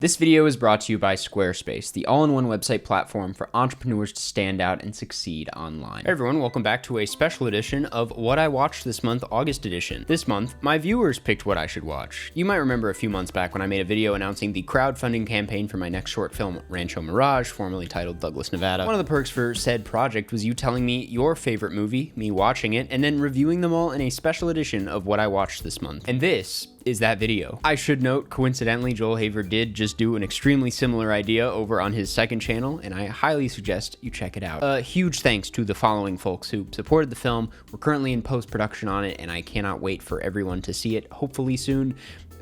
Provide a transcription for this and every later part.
This video is brought to you by Squarespace, the all-in-one website platform for entrepreneurs to stand out and succeed online. Hey everyone, welcome back to a special edition of What I Watched This Month, August edition. This month, my viewers picked what I should watch. You might remember a few months back when I made a video announcing the crowdfunding campaign for my next short film, Rancho Mirage, formerly titled Douglas, Nevada. One of the perks for said project was you telling me your favorite movie, me watching it, and then reviewing them all in a special edition of What I Watched This Month. And this is that video. I should note, coincidentally, Joel Haver did just do an extremely similar idea over on his second channel, and I highly suggest you check it out. A huge thanks to the following folks who supported the film. We're currently in post-production on it, and I cannot wait for everyone to see it, hopefully soon.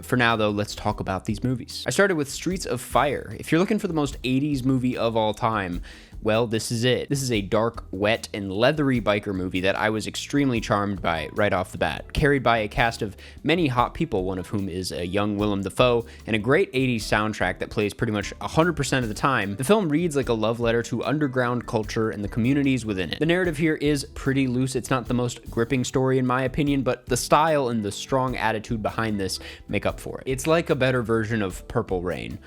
For now, though, let's talk about these movies. I started with Streets of Fire. If you're looking for the most 80s movie of all time, well, this is it. This is a dark, wet, and leathery biker movie that I was extremely charmed by right off the bat, carried by a cast of many hot people, one of whom is a young Willem Dafoe, and a great 80s soundtrack that plays pretty much 100% of the time. The film reads like a love letter to underground culture and the communities within it. The narrative here is pretty loose. It's not the most gripping story in my opinion, but the style and the strong attitude behind this make up for it. It's like a better version of Purple Rain.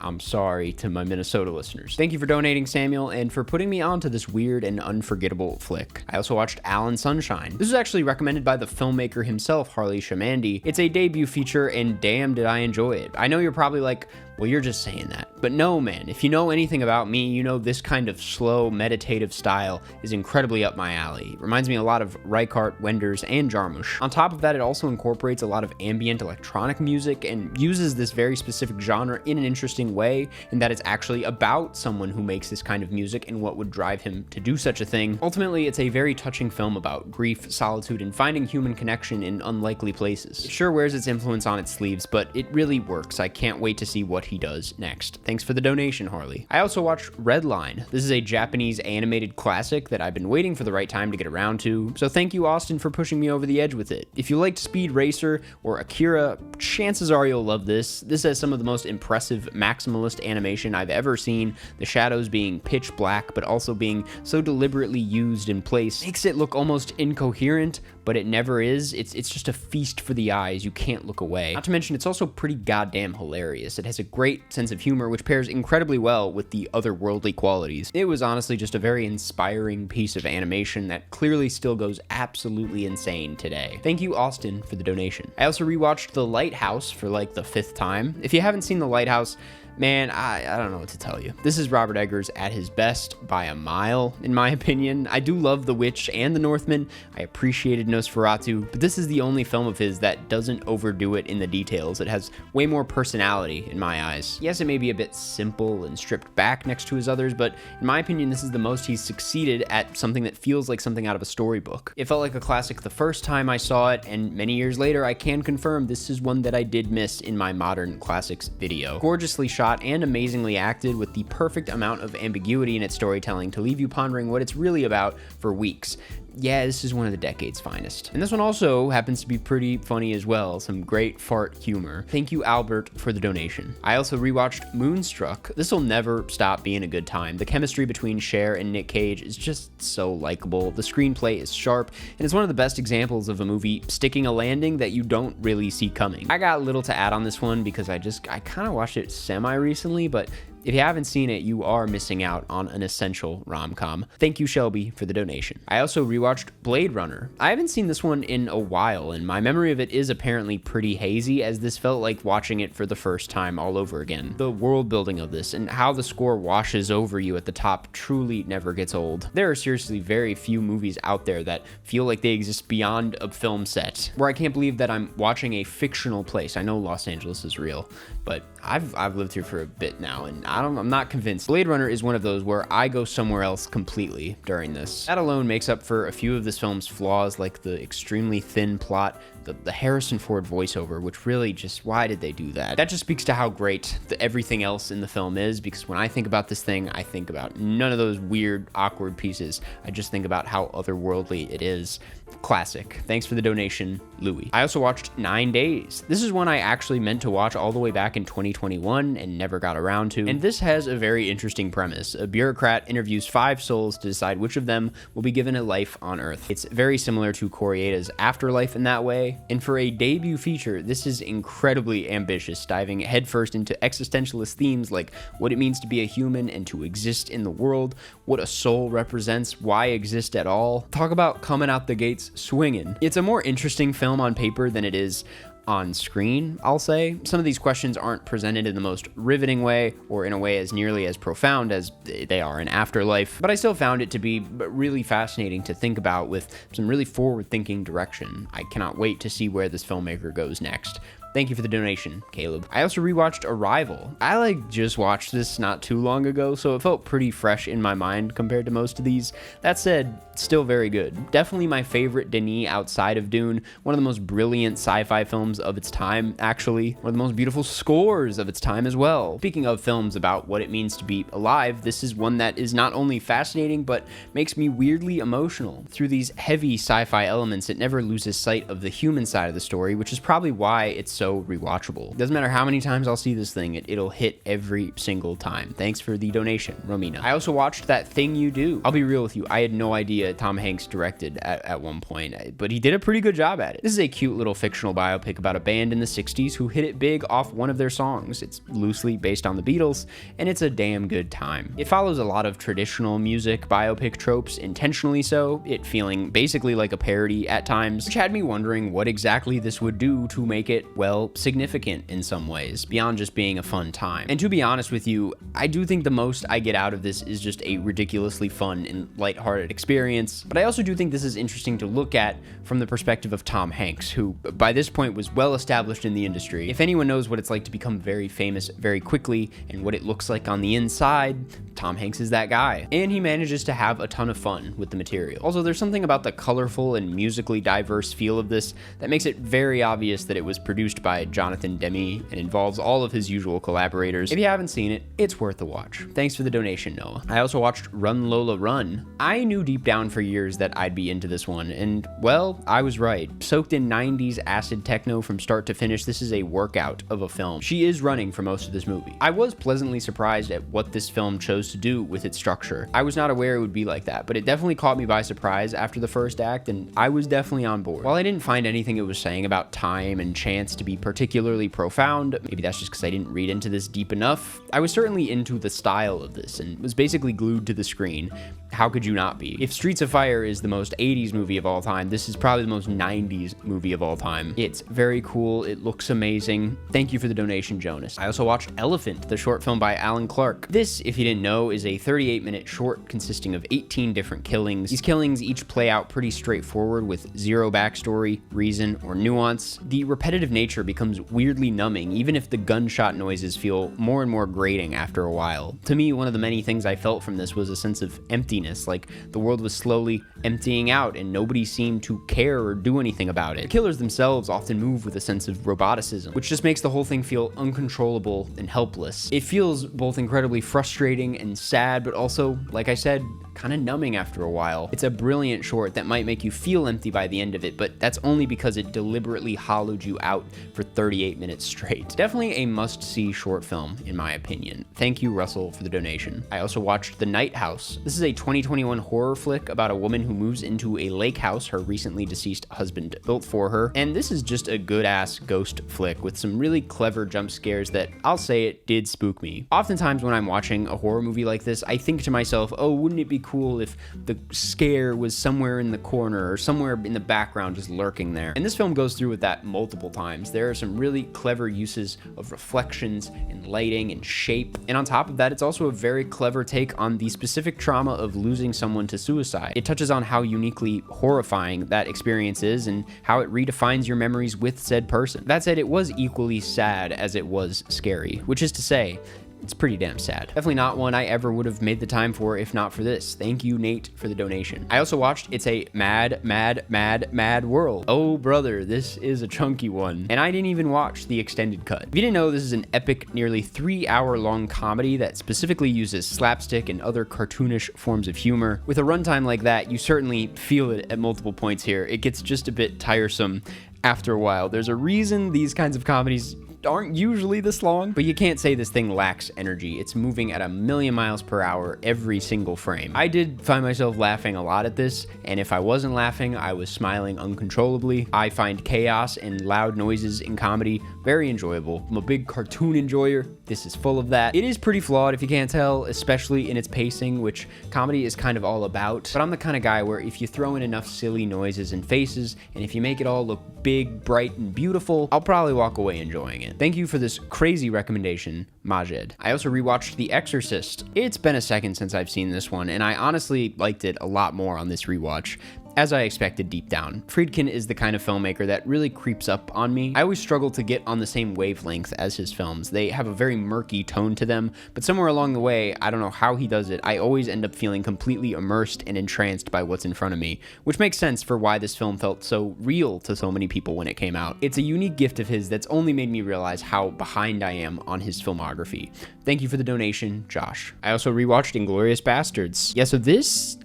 I'm sorry to my Minnesota listeners. Thank you for donating, Samuel, and for putting me onto this weird and unforgettable flick. I also watched Alan Sunshine. This was actually recommended by the filmmaker himself, Harley Shamandi. It's a debut feature, and damn did I enjoy it. I know you're probably like, well, you're just saying that. But no, man, if you know anything about me, you know this kind of slow, meditative style is incredibly up my alley. It reminds me a lot of Reichardt, Wenders, and Jarmusch. On top of that, it also incorporates a lot of ambient electronic music and uses this very specific genre in an interesting way, in that it's actually about someone who makes this kind of music and what would drive him to do such a thing. Ultimately, it's a very touching film about grief, solitude, and finding human connection in unlikely places. It sure wears its influence on its sleeves, but it really works. I can't wait to see what he does next. Thanks for the donation, Harley. I also watched Redline. This is a Japanese animated classic that I've been waiting for the right time to get around to, so thank you, Austin, for pushing me over the edge with it. If you liked Speed Racer or Akira, chances are you'll love this. This has some of the most impressive maximalist animation I've ever seen, the shadows being pitch black, but also being so deliberately used in place. Makes it look almost incoherent, but it never is. It's just a feast for the eyes. You can't look away. Not to mention, it's also pretty goddamn hilarious. It has a great sense of humor, which pairs incredibly well with the otherworldly qualities. It was honestly just a very inspiring piece of animation that clearly still goes absolutely insane today. Thank you, Austin, for the donation. I also rewatched The Lighthouse for like the 5th time. If you haven't seen The Lighthouse, man, I don't know what to tell you. This is Robert Eggers at his best by a mile, in my opinion. I do love The Witch and The Northman. I appreciated Nosferatu, but this is the only film of his that doesn't overdo it in the details. It has way more personality in my eyes. Yes, it may be a bit simple and stripped back next to his others, but in my opinion, this is the most he's succeeded at something that feels like something out of a storybook. It felt like a classic the first time I saw it, and many years later, I can confirm this is one that I did miss in my modern classics video. Gorgeously shot and amazingly acted, with the perfect amount of ambiguity in its storytelling to leave you pondering what it's really about for weeks. Yeah, this is one of the decade's finest. And this one also happens to be pretty funny as well, some great fart humor. Thank you, Albert, for the donation. I also rewatched Moonstruck. This will never stop being a good time. The chemistry between Cher and Nick Cage is just so likable. The screenplay is sharp, and it's one of the best examples of a movie sticking a landing that you don't really see coming. I got little to add on this one because I kind of watched it semi-recently, but if you haven't seen it, you are missing out on an essential rom-com. Thank you, Shelby, for the donation. I also rewatched Blade Runner. I haven't seen this one in a while, and my memory of it is apparently pretty hazy, as this felt like watching it for the first time all over again. The world building of this and how the score washes over you at the top truly never gets old. There are seriously very few movies out there that feel like they exist beyond a film set, where I can't believe that I'm watching a fictional place. I know Los Angeles is real, but I've lived here for a bit now, and I'm not convinced. Blade Runner is one of those where I go somewhere else completely during this. That alone makes up for a few of this film's flaws, like the extremely thin plot, the Harrison Ford voiceover, which really just, why did they do that? That just speaks to how great everything else in the film is, because when I think about this thing, I think about none of those weird, awkward pieces. I just think about how otherworldly it is. Classic. Thanks for the donation, Louis. I also watched 9 Days. This is one I actually meant to watch all the way back in 2021 and never got around to. And this has a very interesting premise. A bureaucrat interviews 5 souls to decide which of them will be given a life on Earth. It's very similar to Corietta's Afterlife in that way, say. And for a debut feature, this is incredibly ambitious, diving headfirst into existentialist themes like what it means to be a human and to exist in the world, what a soul represents, why exist at all. Talk about coming out the gates swinging. It's a more interesting film on paper than it is on screen, I'll say. Some of these questions aren't presented in the most riveting way or in a way as nearly as profound as they are in Afterlife, but I still found it to be really fascinating to think about with some really forward-thinking direction. I cannot wait to see where this filmmaker goes next. Thank you for the donation, Caleb. I also rewatched Arrival. I just watched this not too long ago, so it felt pretty fresh in my mind compared to most of these. That said, still very good. Definitely my favorite Denis outside of Dune. One of the most brilliant sci-fi films of its time, actually. One of the most beautiful scores of its time as well. Speaking of films about what it means to be alive, this is one that is not only fascinating, but makes me weirdly emotional. Through these heavy sci-fi elements, it never loses sight of the human side of the story, which is probably why it's so rewatchable. Doesn't matter how many times I'll see this thing, it'll hit every single time. Thanks for the donation, Romina. I also watched That Thing You Do. I'll be real with you, I had no idea Tom Hanks directed at one point, but he did a pretty good job at it. This is a cute little fictional biopic about a band in the 60s who hit it big off one of their songs. It's loosely based on the Beatles, and it's a damn good time. It follows a lot of traditional music biopic tropes, intentionally so, it feeling basically like a parody at times, which had me wondering what exactly this would do to make it, well, significant in some ways, beyond just being a fun time. And to be honest with you, I do think the most I get out of this is just a ridiculously fun and lighthearted experience, but I also do think this is interesting to look at from the perspective of Tom Hanks, who by this point was well established in the industry. If anyone knows what it's like to become very famous very quickly and what it looks like on the inside, Tom Hanks is that guy. And he manages to have a ton of fun with the material. Also, there's something about the colorful and musically diverse feel of this that makes it very obvious that it was produced by Jonathan Demme and involves all of his usual collaborators. If you haven't seen it, it's worth a watch. Thanks for the donation, Noah. I also watched Run, Lola, Run. I knew deep down for years that I'd be into this one, and well, I was right. Soaked in 90s acid techno from start to finish, this is a workout of a film. She is running for most of this movie. I was pleasantly surprised at what this film chose to do with its structure. I was not aware it would be like that, but it definitely caught me by surprise after the first act, and I was definitely on board. While I didn't find anything it was saying about time and chance to be particularly profound, maybe that's just because I didn't read into this deep enough, I was certainly into the style of this and was basically glued to the screen. How could you not be? If Streets of Fire is the most 80s movie of all time, this is probably the most 90s movie of all time. It's very cool, it looks amazing. Thank you for the donation, Jonas. I also watched Elephant, the short film by Alan Clark. This, if you didn't know, is a 38-minute short consisting of 18 different killings. These killings each play out pretty straightforward with zero backstory, reason, or nuance. The repetitive nature becomes weirdly numbing, even if the gunshot noises feel more and more grating after a while. To me, one of the many things I felt from this was a sense of emptiness, like the world was slowly emptying out and nobody seemed to care or do anything about it. The killers themselves often move with a sense of roboticism, which just makes the whole thing feel uncontrollable and helpless. It feels both incredibly frustrating and sad, but also, like I said, kind of numbing after a while. It's a brilliant short that might make you feel empty by the end of it, but that's only because it deliberately hollowed you out for 38 minutes straight. Definitely a must-see short film, in my opinion. Thank you, Russell, for the donation. I also watched The Lighthouse. This is a 2021 horror flick about a woman who moves into a lake house her recently deceased husband built for her, and this is just a good-ass ghost flick with some really clever jump scares that, I'll say it, did spook me. Oftentimes when I'm watching a horror movie like this, I think to myself, oh, wouldn't it be cool if the scare was somewhere in the corner or somewhere in the background just lurking there. And this film goes through with that multiple times. There are some really clever uses of reflections and lighting and shape. And on top of that, it's also a very clever take on the specific trauma of losing someone to suicide. It touches on how uniquely horrifying that experience is and how it redefines your memories with said person. That said, it was equally sad as it was scary, which is to say, it's pretty damn sad. Definitely not one I ever would have made the time for if not for this. Thank you, Nate, for the donation. I also watched It's a Mad, Mad, Mad, Mad World. Oh, brother, this is a chunky one. And I didn't even watch the extended cut. If you didn't know, this is an epic, nearly 3-hour-long comedy that specifically uses slapstick and other cartoonish forms of humor. With a runtime like that, you certainly feel it at multiple points here. It gets just a bit tiresome after a while. There's a reason these kinds of comedies aren't usually this long, but you can't say this thing lacks energy. It's moving at 1,000,000 miles per hour every single frame. I did find myself laughing a lot at this, and if I wasn't laughing, I was smiling uncontrollably. I find chaos and loud noises in comedy very enjoyable. I'm a big cartoon enjoyer. This is full of that. It is pretty flawed, if you can't tell, especially in its pacing, which comedy is kind of all about. But I'm the kind of guy where if you throw in enough silly noises and faces, and if you make it all look big, bright, and beautiful, I'll probably walk away enjoying it. Thank you for this crazy recommendation, Majed. I also rewatched The Exorcist. It's been a second since I've seen this one, and I honestly liked it a lot more on this rewatch. As I expected deep down. Friedkin is the kind of filmmaker that really creeps up on me. I always struggle to get on the same wavelength as his films. They have a very murky tone to them, but somewhere along the way, I don't know how he does it, I always end up feeling completely immersed and entranced by what's in front of me, which makes sense for why this film felt so real to so many people when it came out. It's a unique gift of his that's only made me realize how behind I am on his filmography. Thank you for the donation, Josh. I also rewatched Inglourious Basterds. Yeah, so this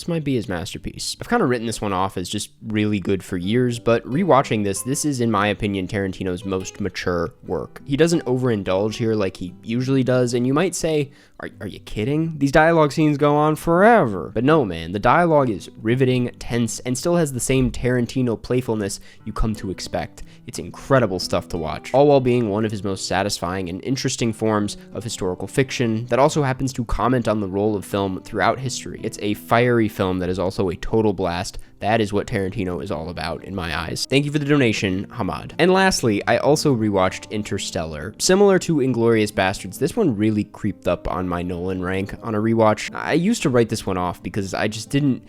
might be his masterpiece. I've kind of written this one off as just really good for years, but rewatching this is, in my opinion, Tarantino's most mature work. He doesn't overindulge here like he usually does, and you might say, are you kidding? These dialogue scenes go on forever. But no, man, the dialogue is riveting, tense, and still has the same Tarantino playfulness you come to expect. It's incredible stuff to watch, all while being one of his most satisfying and interesting forms of historical fiction that also happens to comment on the role of film throughout history. It's a fiery film that is also a total blast. That is what Tarantino is all about in my eyes. Thank you for the donation, Hamad. And lastly, I also rewatched Interstellar. Similar to Inglourious Basterds, this one really creeped up on my Nolan rank on a rewatch. I used to write this one off because I just didn't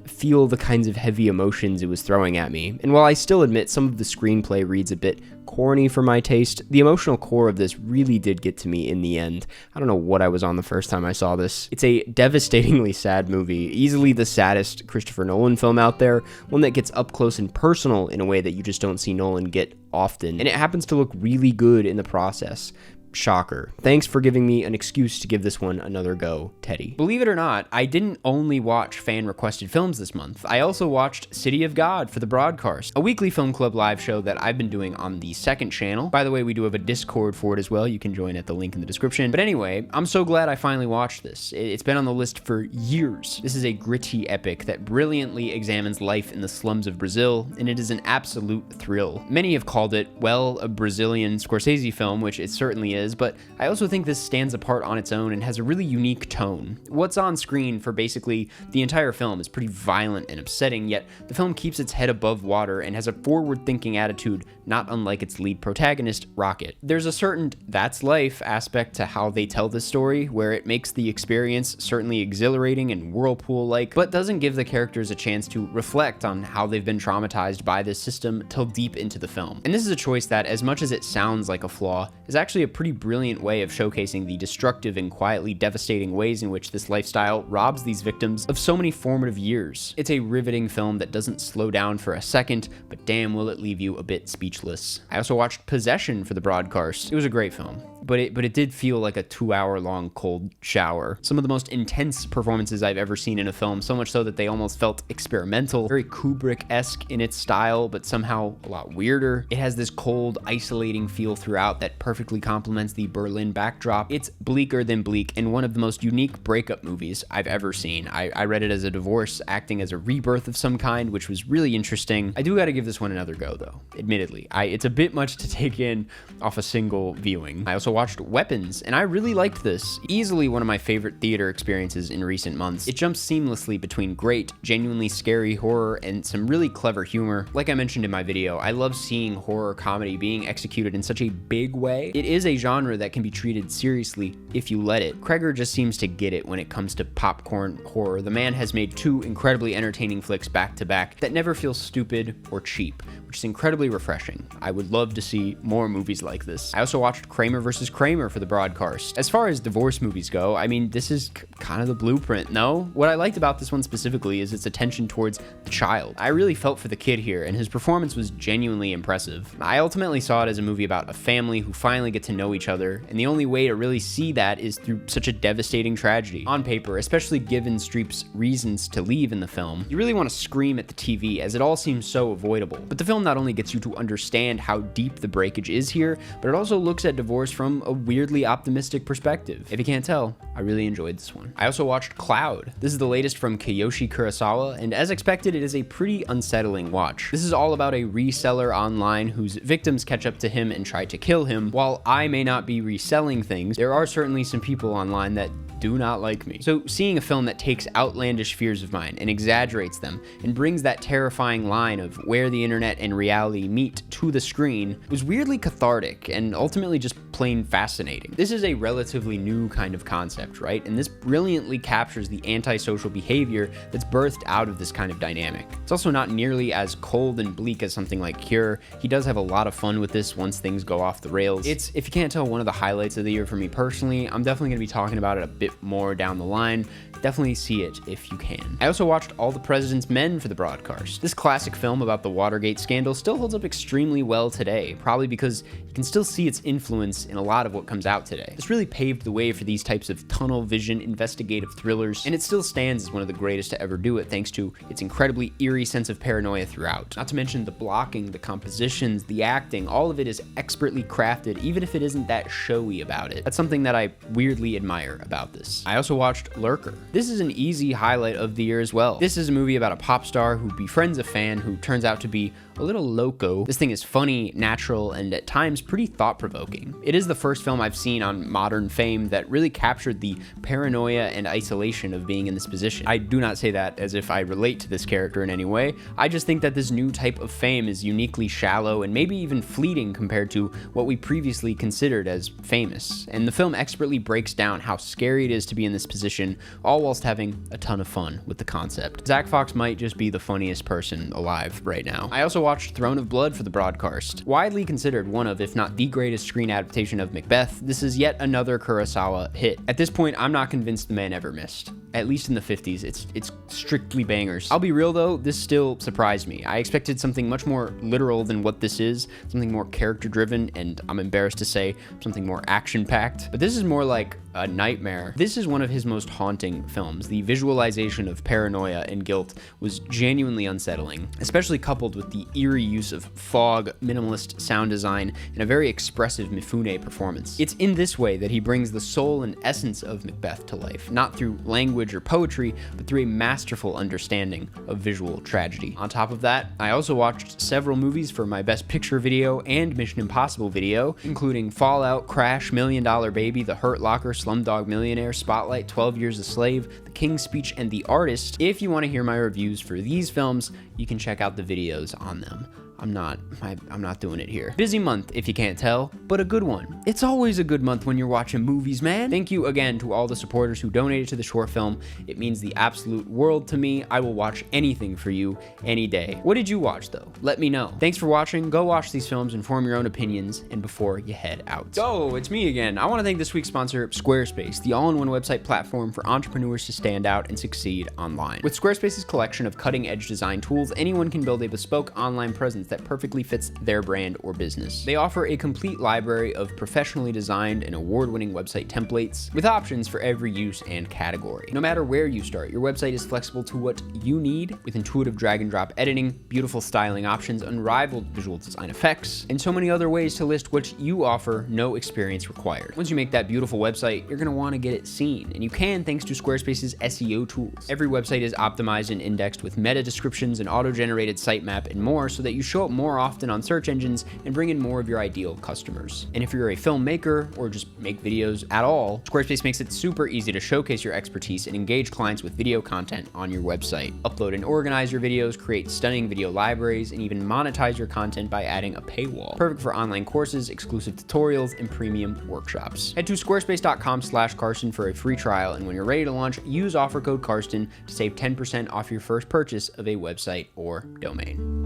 feel the kinds of heavy emotions it was throwing at me. And while I still admit some of the screenplay reads a bit corny for my taste, the emotional core of this really did get to me in the end. I don't know what I was on the first time I saw this. It's a devastatingly sad movie, easily the saddest Christopher Nolan film out there, one that gets up close and personal in a way that you just don't see Nolan get often, and it happens to look really good in the process. Shocker. Thanks for giving me an excuse to give this one another go, Teddy. Believe it or not, I didn't only watch fan-requested films this month. I also watched City of God for the Broadcast, a weekly film club live show that I've been doing on the second channel. By the way, we do have a Discord for it as well. You can join at the link in the description. But anyway, I'm so glad I finally watched this. It's been on the list for years. This is a gritty epic that brilliantly examines life in the slums of Brazil, and it is an absolute thrill. Many have called it, well, a Brazilian Scorsese film, which it certainly is, but I also think this stands apart on its own and has a really unique tone. What's on screen for basically the entire film is pretty violent and upsetting, yet the film keeps its head above water and has a forward-thinking attitude not unlike its lead protagonist, Rocket. There's a certain that's life aspect to how they tell this story, where it makes the experience certainly exhilarating and whirlpool-like, but doesn't give the characters a chance to reflect on how they've been traumatized by this system till deep into the film. And this is a choice that, as much as it sounds like a flaw, is actually a pretty brilliant way of showcasing the destructive and quietly devastating ways in which this lifestyle robs these victims of so many formative years. It's a riveting film that doesn't slow down for a second, but damn will it leave you a bit speechless. I also watched Possession for the Broadcast. It was a great film, but it did feel like a 2-hour-long cold shower. Some of the most intense performances I've ever seen in a film, so much so that they almost felt experimental, very Kubrick-esque in its style, but somehow a lot weirder. It has this cold, isolating feel throughout that perfectly complements the Berlin backdrop. It's bleaker than bleak and one of the most unique breakup movies I've ever seen. I read it as a divorce, acting as a rebirth of some kind, which was really interesting. I do gotta give this one another go, though, admittedly. It's a bit much to take in off a single viewing. I also watched Weapons, and I really liked this. Easily one of my favorite theater experiences in recent months. It jumps seamlessly between great, genuinely scary horror and some really clever humor. Like I mentioned in my video, I love seeing horror comedy being executed in such a big way. It is a genre that can be treated seriously if you let it. Kramer just seems to get it when it comes to popcorn horror. The man has made 2 incredibly entertaining flicks back to back that never feel stupid or cheap, which is incredibly refreshing. I would love to see more movies like this. I also watched Kramer vs. versus Kramer for the broadcast. As far as divorce movies go, I mean, this is kind of the blueprint, no? What I liked about this one specifically is its attention towards the child. I really felt for the kid here, and his performance was genuinely impressive. I ultimately saw it as a movie about a family who finally get to know each other, and the only way to really see that is through such a devastating tragedy. On paper, especially given Streep's reasons to leave in the film, you really want to scream at the TV as it all seems so avoidable. But the film not only gets you to understand how deep the breakage is here, but it also looks at divorce from a weirdly optimistic perspective. If you can't tell, I really enjoyed this one. I also watched Cloud. This is the latest from Kiyoshi Kurosawa, and as expected, it is a pretty unsettling watch. This is all about a reseller online whose victims catch up to him and try to kill him. While I may not be reselling things, there are certainly some people online that do not like me. So seeing a film that takes outlandish fears of mine and exaggerates them and brings that terrifying line of where the internet and reality meet to the screen was weirdly cathartic and ultimately just plain fascinating. This is a relatively new kind of concept, right? And this brilliantly captures the antisocial behavior that's birthed out of this kind of dynamic. It's also not nearly as cold and bleak as something like Cure. He does have a lot of fun with this once things go off the rails. It's, if you can't tell, one of the highlights of the year for me personally. I'm definitely going to be talking about it a bit more down the line. Definitely see it if you can. I also watched All the President's Men for the broadcast. This classic film about the Watergate scandal still holds up extremely well today, probably because you can still see its influence in a lot of what comes out today. This really paved the way for these types of tunnel vision investigative thrillers, and it still stands as one of the greatest to ever do it thanks to its incredibly eerie sense of paranoia throughout. Not to mention the blocking, the compositions, the acting, all of it is expertly crafted, even if it isn't that showy about it. That's something that I weirdly admire about this. I also watched Lurker. This is an easy highlight of the year as well. This is a movie about a pop star who befriends a fan who turns out to be a little loco. This thing is funny, natural, and at times pretty thought-provoking. It is the first film I've seen on modern fame that really captured the paranoia and isolation of being in this position. I do not say that as if I relate to this character in any way. I just think that this new type of fame is uniquely shallow and maybe even fleeting compared to what we previously considered as famous. And the film expertly breaks down how scary it is to be in this position, all whilst having a ton of fun with the concept. Zach Fox might just be the funniest person alive right now. I also watched Throne of Blood for the broadcast. Widely considered one of, if not the greatest screen adaptation of Macbeth, this is yet another Kurosawa hit. At this point, I'm not convinced the man ever missed. At least in the 50s, it's strictly bangers. I'll be real though, this still surprised me. I expected something much more literal than what this is, something more character driven, and I'm embarrassed to say, something more action packed. But this is more like a nightmare. This is one of his most haunting films. The visualization of paranoia and guilt was genuinely unsettling, especially coupled with the eerie use of fog, minimalist sound design, and a very expressive Mifune performance. It's in this way that he brings the soul and essence of Macbeth to life, not through language or poetry, but through a masterful understanding of visual tragedy. On top of that, I also watched several movies for my Best Picture video and Mission Impossible video, including Fallout, Crash, $1 Million Baby, The Hurt Locker, Slumdog Millionaire, Spotlight, 12 Years a Slave, The King's Speech, and The Artist. If you want to hear my reviews for these films, you can check out the videos on them. I'm not doing it here. Busy month, if you can't tell, but a good one. It's always a good month when you're watching movies, man. Thank you again to all the supporters who donated to the short film. It means the absolute world to me. I will watch anything for you any day. What did you watch though? Let me know. Thanks for watching. Go watch these films and form your own opinions and before you head out. So, it's me again. I want to thank this week's sponsor, Squarespace, the all-in-one website platform for entrepreneurs to stand out and succeed online. With Squarespace's collection of cutting-edge design tools, anyone can build a bespoke online presence that perfectly fits their brand or business. They offer a complete library of professionally designed and award-winning website templates with options for every use and category. No matter where you start, your website is flexible to what you need with intuitive drag-and-drop editing, beautiful styling options, unrivaled visual design effects, and so many other ways to list what you offer, no experience required. Once you make that beautiful website, you're going to want to get it seen, and you can thanks to Squarespace's SEO tools. Every website is optimized and indexed with meta descriptions, an auto-generated sitemap, and more so that you show up more often on search engines and bring in more of your ideal customers. And if you're a filmmaker or just make videos at all, Squarespace makes it super easy to showcase your expertise and engage clients with video content on your website. Upload and organize your videos, create stunning video libraries, and even monetize your content by adding a paywall. Perfect for online courses, exclusive tutorials, and premium workshops. Head to squarespace.com/Karsten for a free trial, and when you're ready to launch, use offer code Karsten to save 10% off your first purchase of a website or domain.